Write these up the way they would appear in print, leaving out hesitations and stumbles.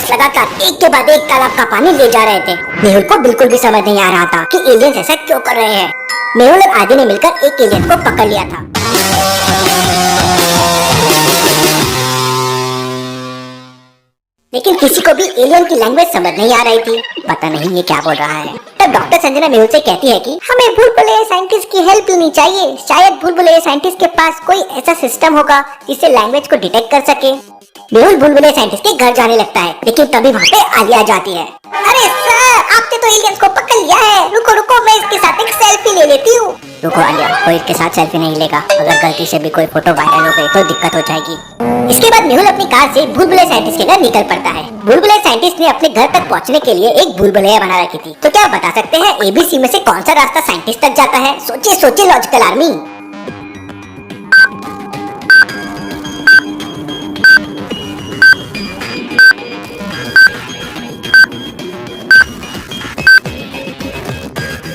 Aliens लगातार एक के बाद एक तालाब का पानी ले जा रहे थे। मेहुल को बिल्कुल भी समझ नहीं आ रहा था कि एलियंस ऐसा क्यों कर रहे हैं। मेहुल और आदि ने मिलकर एक एलियन को पकड़ लिया था। लेकिन किसी को भी एलियन की लैंग्वेज समझ नहीं आ रही थी। पता नहीं ये क्या बोल रहा है। तब डॉक्टर संजना मेहुल से कहती है कि हमें भूल-भुलैया साइंटिस्ट की हेल्प लेनी चाहिए। शायद भूल-भुलैया साइंटिस्ट के पास कोई ऐसा सिस्टम होगा जिससे लैंग्वेज को डिटेक्ट कर सके। मेहुल भूल-भुलैया साइंटिस्ट के घर जाने लगता है, लेकिन तभी वहाँ पे आलिया जाती है। अरे सर, आपने तो एलियंस को पकड़ लिया है। रुको रुको, मैं इसके साथ एक सेल्फी ले लेती हूँ। रुको आलिया, कोई इसके साथ सेल्फी नहीं लेगा। अगर गलती से भी कोई फोटो वायरल हो गई तो दिक्कत हो जाएगी। इसके बाद मेहुल अपनी कार से भूल-भुलैया साइंटिस्ट के घर निकल पड़ता है। भूल-भुलैया साइंटिस्ट ने अपने घर तक पहुंचने के लिए एक भूल-भुलैया बना रखी थी। तो क्या आप बता सकते हैं ABC में से कौन सा रास्ता साइंटिस्ट तक जाता है? सोचिए सोचिए लॉजिकल आर्मी।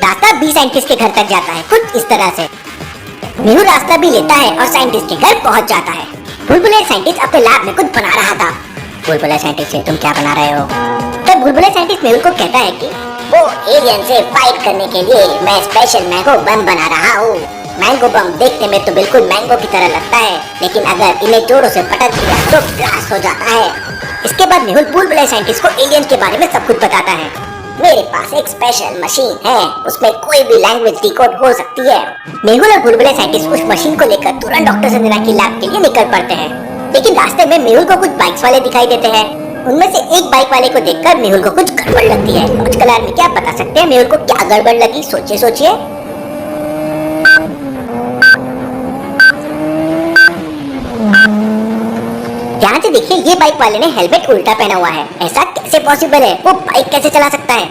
रास्ता बी साइंटिस्ट के घर तक जाता है, कुछ इस तरह से। मेहुल रास्ता भी लेता है और साइंटिस्ट के घर पहुंच जाता है। भूल-भुलैया साइंटिस्ट अपने लैब में कुछ बना रहा था। भूल-भुलैया साइंटिस्ट से तुम क्या बना रहे हो? तब भूल-भुलैया साइंटिस्ट मेहुल को कहता है कि वो एलियन से फाइट करने के लिए मैं स्पेशल मैंगो बम बना रहा हूँ। मैंगो बम देखने में तो बिल्कुल मैंगो की तरह लगता है, लेकिन अगर इन्हें जोरों से पटक दिया तो ब्लास्ट हो जाता है। इसके बाद मेहुल भूल-भुलैया साइंटिस्ट को एलियन के बारे में सब कुछ बताता है। मेरे पास एक स्पेशल मशीन है, उसमें कोई भी लैंग्वेज डिकोड हो सकती है। मेहुल और भूल-भुलैया साइंटिस्ट उस मशीन को लेकर तुरंत डॉक्टर संजना की लैब के लिए निकल पड़ते हैं। लेकिन रास्ते में मेहुल को कुछ बाइक्स वाले दिखाई देते हैं। उनमें से एक बाइक वाले को देखकर मेहुल को कुछ गड़बड़ लगती है। लॉजिकल आर्मी, क्या बता सकते हैं मेहुल को क्या गड़बड़ लगी? सोचिए सोचिए। ध्यान से देखिए, ये बाइक वाले ने हेलमेट उल्टा पहना हुआ है। ऐसा कैसे पॉसिबल है? वो बाइक कैसे चला सकता है?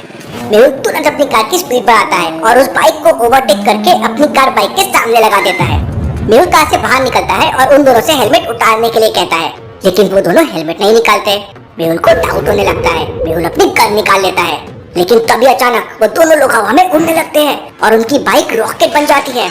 मेहुल तुरंत अपनी कार की स्पीड बढ़ाता है और उस बाइक को ओवरटेक करके अपनी कार बाइक के सामने लगा देता है। मेहुल कार से बाहर निकलता है और उन दोनों से हेलमेट उतारने के लिए कहता है, लेकिन वो दोनों हेलमेट नहीं निकालते। मेहुल को डाउट होने लगता है। मेहुल अपनी गन निकाल लेता है, लेकिन तभी अचानक वो दोनों लोग हवा में उड़ने लगते हैं और उनकी बाइक रॉकेट बन जाती है।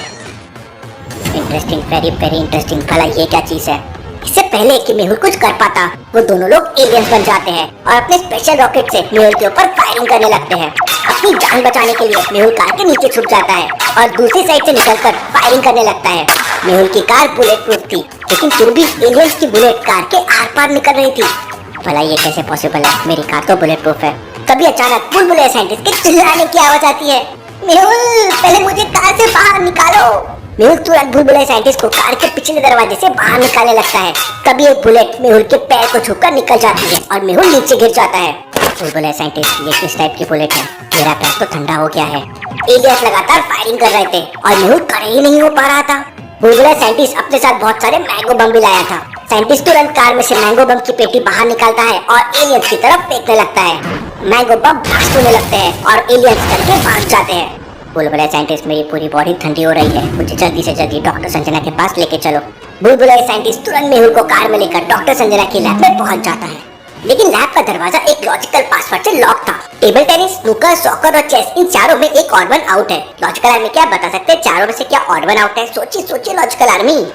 Interesting, very very interesting. भला ये क्या चीज है? इससे पहले कि मेहुल कुछ कर पाता, वो दोनों लोग एलियंस बन जाते हैं और अपने स्पेशल रॉकेट से मेहुल के ऊपर फायरिंग करने लगते हैं। अपनी जान बचाने के लिए मेहुल कार के नीचे छुप जाता है और दूसरी साइड से निकलकर फायरिंग करने लगता है। मेहुल की कार बुलेट प्रूफ थी, लेकिन फिर भी एलियंस की बुलेट कार के आर पार निकल रही थी। भला ये कैसे पॉसिबल है? मेरी कार तो बुलेट प्रूफ है। तभी अचानक भूल-भुलैया साइंटिस्ट के चिल्लाने की आवाज आती है, मेहुल पहले मुझे कार से बाहर निकालो। मेहुल तुरंत भूल-भुलैया साइंटिस्ट को कार के पिछले दरवाजे से बाहर निकालने लगता है। तभी एक बुलेट मेहुल के पैर को छूकर निकल जाती है और मेहुल नीचे गिर जाता है। भूल-भुलैया साइंटिस्ट, ये किस टाइप की बुलेट है? मेरा पैर तो ठंडा हो गया है। एलियंस लगातार फायरिंग कर रहे थे और मेहुल खड़े ही नहीं हो पा रहा था। भूल-भुलैया साइंटिस्ट अपने साथ बहुत सारे मैंगो बम भी लाया था। साइंटिस्ट तुरंत कार में से मैंगो बम की पेटी बाहर निकालता है और एलियंस की तरफ फेंकने लगता है। मैंगो बम ब्लास्ट होने लगते हैं और एलियंस करके भाग जाते हैं। भूल-भुलैया साइंटिस्ट, मेरी पूरी बॉडी ठंडी हो रही है, मुझे जल्दी से जल्दी डॉक्टर संजना के पास लेके चलो। भूल-भुलैया साइंटिस्ट तुरंत मेहुल को कार में लेकर डॉक्टर संजना की लैब में पहुंच जाता है। लेकिन लैब का दरवाजा एक लॉजिकल पासवर्ड से लॉक था। टेबल टेनिस, स्नूकर, सॉकर और चेस, इन चारों में एक ऑड वन आउट है। लॉजिकल आर्मी, क्या बता सकते हैं चारों में से क्या ऑड वन आउट है? सोचिए सोचिए लॉजिकल आर्मी।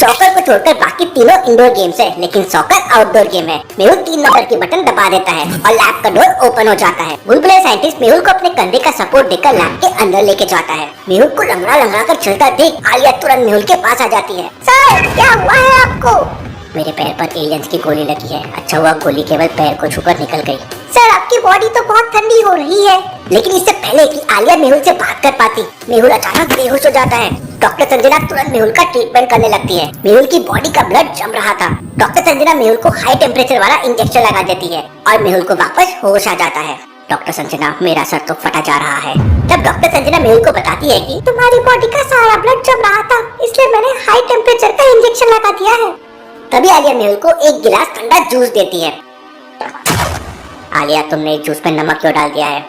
सॉकर को छोड़कर बाकी तीनों इंडोर गेम्स है, लेकिन सॉकर आउटडोर गेम है। मेहुल 3 नंबर की बटन दबा देता है और लैब का डोर ओपन हो जाता है। भूल-भुलैया साइंटिस्ट मेहुल को अपने कंधे का सपोर्ट देकर लैब के अंदर लेके जाता है। मेहुल को लंगड़ा लंगड़ा कर चलता देख आलिया तुरंत मेहुल के पास आ जाती है। सर, क्या हुआ है आपको? मेरे पैर पर एलियंस की गोली लगी है। अच्छा हुआ गोली केवल पैर को छूकर निकल गई। सर, आपकी बॉडी तो बहुत ठंडी हो रही है। लेकिन इससे पहले कि आलिया मेहुल से बात कर पाती, मेहुल अचानक बेहोश हो जाता है। डॉक्टर संजना तुरंत मेहुल का ट्रीटमेंट करने लगती है। मेहुल की बॉडी का ब्लड जम रहा था। डॉक्टर संजना मेहुल को हाई टेम्परेचर वाला इंजेक्शन लगा देती है और मेहुल को वापस होश आ जाता है। डॉक्टर संजना, मेरा सर तो फटा जा रहा है। तब डॉक्टर संजना मेहुल को बताती है कि तुम्हारी बॉडी का सारा ब्लड जम रहा था, इसलिए मैंने हाई टेम्परेचर का इंजेक्शन लगा दिया है। तभी आलिया मेहुल को एक गिलास ठंडा जूस देती है। आलिया, तुमने जूस में नमक क्यों डाल दिया है?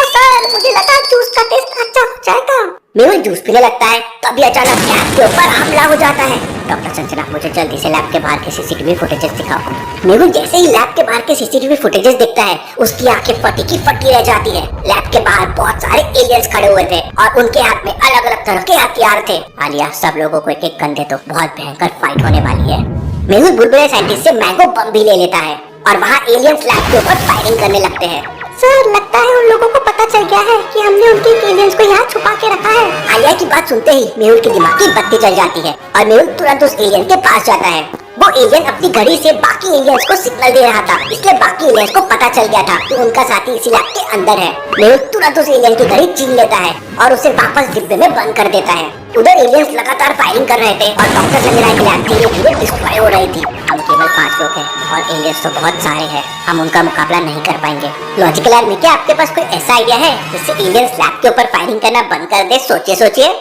सर, मुझे लगा जूस का टेस्ट अच्छा हो जाएगा। मेहुल जूस पीने लगता है। तभी अचानक गैस के ऊपर हमला हो जाता है। डॉक्टर संजना मुझे जल्दी से लैब के बाहर के सीसीटीवी फुटेजेस दिखाओ। मेहुल जैसे ही लैब के बाहर के सीसीटीवी फुटेजेस देखता है उसकी आंखें फटी की फटी रह जाती है। लैब के बाहर बहुत सारे एलियंस खड़े हुए थे और उनके हाथ में अलग अलग तरह के हथियार थे। आलिया सब लोगों को एक एक गन दे दो, बहुत भयंकर फाइट होने वाली है। मेहुल बुलबुले साइंटिस्ट से मैंगो बम भी ले लेता है और वहाँ एलियंस लैब के ऊपर फायरिंग करने लगते हैं। सर लगता है उन लोगों को पता चल गया है कि हमने उनके एलियंस को यहाँ छुपा के रखा है। आलिया की बात सुनते ही मेहुल के दिमाग की बत्ती जल जाती है और मेहुल तुरंत उस एलियन के पास जाता है। वो एलियन अपनी घड़ी से बाकी एलियंस को सिग्नल दे रहा था, इसलिए बाकी एलियंस को पता चल गया था कि उनका साथी इसी लैब के अंदर है। मेहुल तुरंत उस एलियन की घड़ी छीन लेता है और उसे वापस डिब्बे में बंद कर देता है। उधर एलियंस लगातार फायरिंग कर रहे थे और डॉक्टर संजना की लैब धीरे धीरे डिस्ट्रॉय हो रही थी। हम केवल 5 लोग हैं और एलियंस तो बहुत सारे हैं, हम उनका मुकाबला नहीं कर पाएंगे। लॉजिकल आर्मी, क्या आपके पास कोई ऐसा आइडिया है जिससे एलियंस लैब के ऊपर फायरिंग करना बंद कर दे? सोचिए।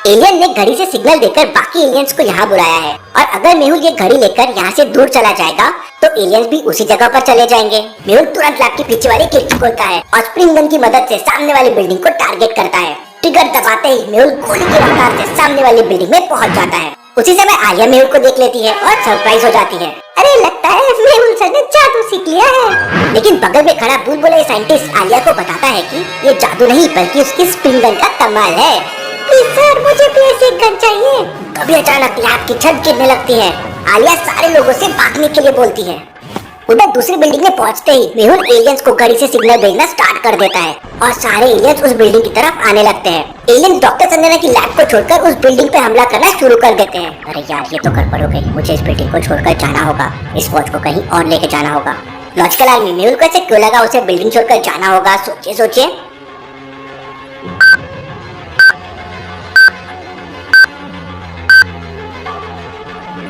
एलियन ने घड़ी से सिग्नल देकर बाकी एलियंस को यहाँ बुलाया है और अगर मेहुल ये घड़ी लेकर यहाँ से दूर चला जाएगा तो एलियंस भी उसी जगह पर चले जाएंगे। मेहुल तुरंत लैब के पीछे वाली खिड़की खोलता है और स्प्रिंग गन की मदद से सामने वाली बिल्डिंग को टारगेट करता है। ट्रिगर दबाते ही मेहुल गोली की रफ्तार से सामने वाली बिल्डिंग में पहुँच जाता है। उसी समय आलिया मेहुल को देख लेती है और सरप्राइज हो जाती है। अरे लगता है मेहुल सर ने जादू सीख लिया है। लेकिन बगल में खड़ा बुलबुले साइंटिस्ट आलिया को बताता है कि ये जादू नहीं बल्कि उसकी स्प्रिंग गन का कमाल है। प्लीज सर मुझे भी ऐसी गन चाहिए। तभी अचानक लैब की छत गिरने लगती है। आलिया सारे लोगों से भागने के लिए बोलती है। उधर दूसरी बिल्डिंग में पहुंचते ही मेहुल एलियंस को घड़ी से सिग्नल भेजना स्टार्ट कर देता है और सारे एलियंस उस बिल्डिंग की तरफ आने लगते हैं। एलियंस डॉक्टर संजना की लैब को छोड़कर उस बिल्डिंग पे हमला करना शुरू कर देते हैं। अरे यार ये तो गड़बड़ हो गई, मुझे इस बिल्डिंग को छोड़कर जाना होगा, इस फौज को कहीं और लेके जाना होगा। लॉजिकल आर्मी, मेहुल को ऐसे क्यों लगा उसे बिल्डिंग छोड़कर जाना होगा? सोचिए।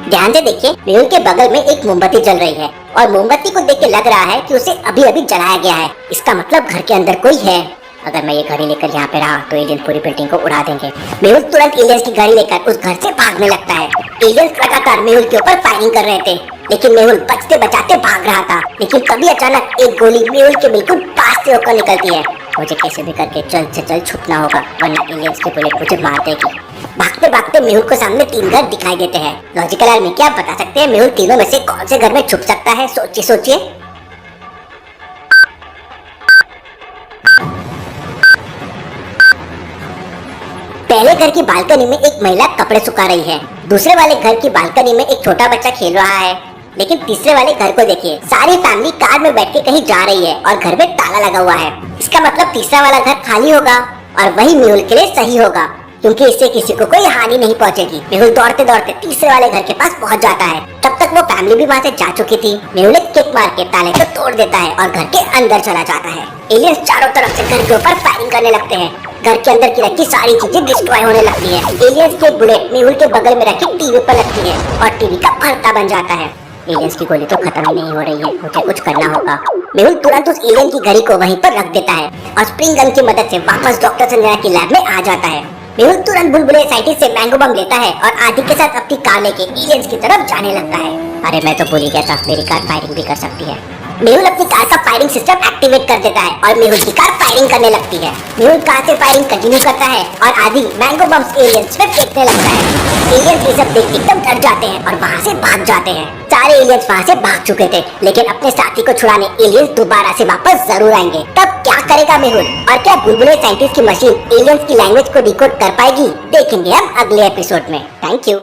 ध्यान से देखिए, मेहुल के बगल में एक मोमबत्ती जल रही है और मोमबत्ती को देख के लग रहा है कि उसे अभी अभी जलाया गया है। इसका मतलब घर के अंदर कोई है। अगर मैं ये घड़ी लेकर यहाँ पे रहा तो एलियंस पूरी बिल्डिंग को उड़ा देंगे। मेहुल तुरंत एलियंस की घड़ी लेकर उस घर से भागने लगता है। एलियंस लगातार मेहुल के ऊपर फायरिंग कर रहे थे लेकिन मेहुल बचते बचाते भाग रहा था। लेकिन तभी अचानक एक गोली मेहुल के बिल्कुल पास से होकर निकलती है। मुझे कैसे भी करके जल्द से जल्द छुपना होगा वरना एलियंस की बुलेट मुझे मार देगी। भागते भागते मेहुल को सामने 3 घर दिखाई देते हैं। लॉजिकल आर्मी, क्या आप बता सकते हैं मेहुल तीनों में से कौन से घर में छुप सकता है? सोचिए। पहले घर की बालकनी में एक महिला कपड़े सुखा रही है। दूसरे वाले घर की बालकनी में एक छोटा बच्चा खेल रहा है। लेकिन तीसरे वाले घर को देखिए, सारी फैमिली कार में बैठ के कहीं जा रही है और घर में ताला लगा हुआ है। इसका मतलब तीसरा वाला घर खाली होगा और वही मेहुल के लिए सही होगा क्योंकि इससे किसी को कोई हानि नहीं पहुंचेगी। मेहुल दौड़ते दौड़ते तीसरे वाले घर के पास पहुंच जाता है। तब तक वो फैमिली भी वहाँ से जा चुकी थी। मेहुल एक किक मार के ताले को तोड़ देता है और घर के अंदर चला जाता है। एलियंस चारों तरफ से घर के ऊपर फायरिंग करने लगते हैं। घर के अंदर की रखी सारी चीजें डिस्ट्रॉय होने लगती है। एलियंस की बुलेट मेहुल के बगल में रखी टीवी पर लगती है और टीवी का भरता बन जाता है। एलियंस की गोली तो खत्म ही नहीं हो रही है, मुझे कुछ करना होगा। मेहुल तुरंत उस एलियन की घड़ी को वहीं पर रख देता है और स्प्रिंग गन की मदद से वापस डॉक्टर संजना की लैब में आ जाता है। मेहुल तुरंत बुलबुले साइंटिस्ट से मैंगो बम लेता है और आदि के साथ अपनी कार लेके एलियंस की तरफ जाने लगता है। अरे मैं तो भूल ही गया था, मेरी कार फायरिंग भी कर सकती है। मेहुल अपनी कार का फायरिंग सिस्टम एक्टिवेट कर देता है और मेहुल की कार फायरिंग करने लगती है। मेहुल कार से फायरिंग कंटिन्यू करता है और आदि मैंगो बम्स एलियंस पे फेंकने लगता है। एलियंस ये सब देख एकदम डर जाते हैं और वहाँ से भाग जाते हैं। सारे एलियंस वहाँ से भाग चुके थे लेकिन अपने साथी को छुड़ाने एलियंस दोबारा से वापस जरूर आएंगे। तब क्या करेगा मेहुल और क्या बुलबुले साइंटिस्ट की मशीन एलियंस की लैंग्वेज को डिकोड कर पाएगी? देखेंगे हम अगले एपिसोड में। Thank you.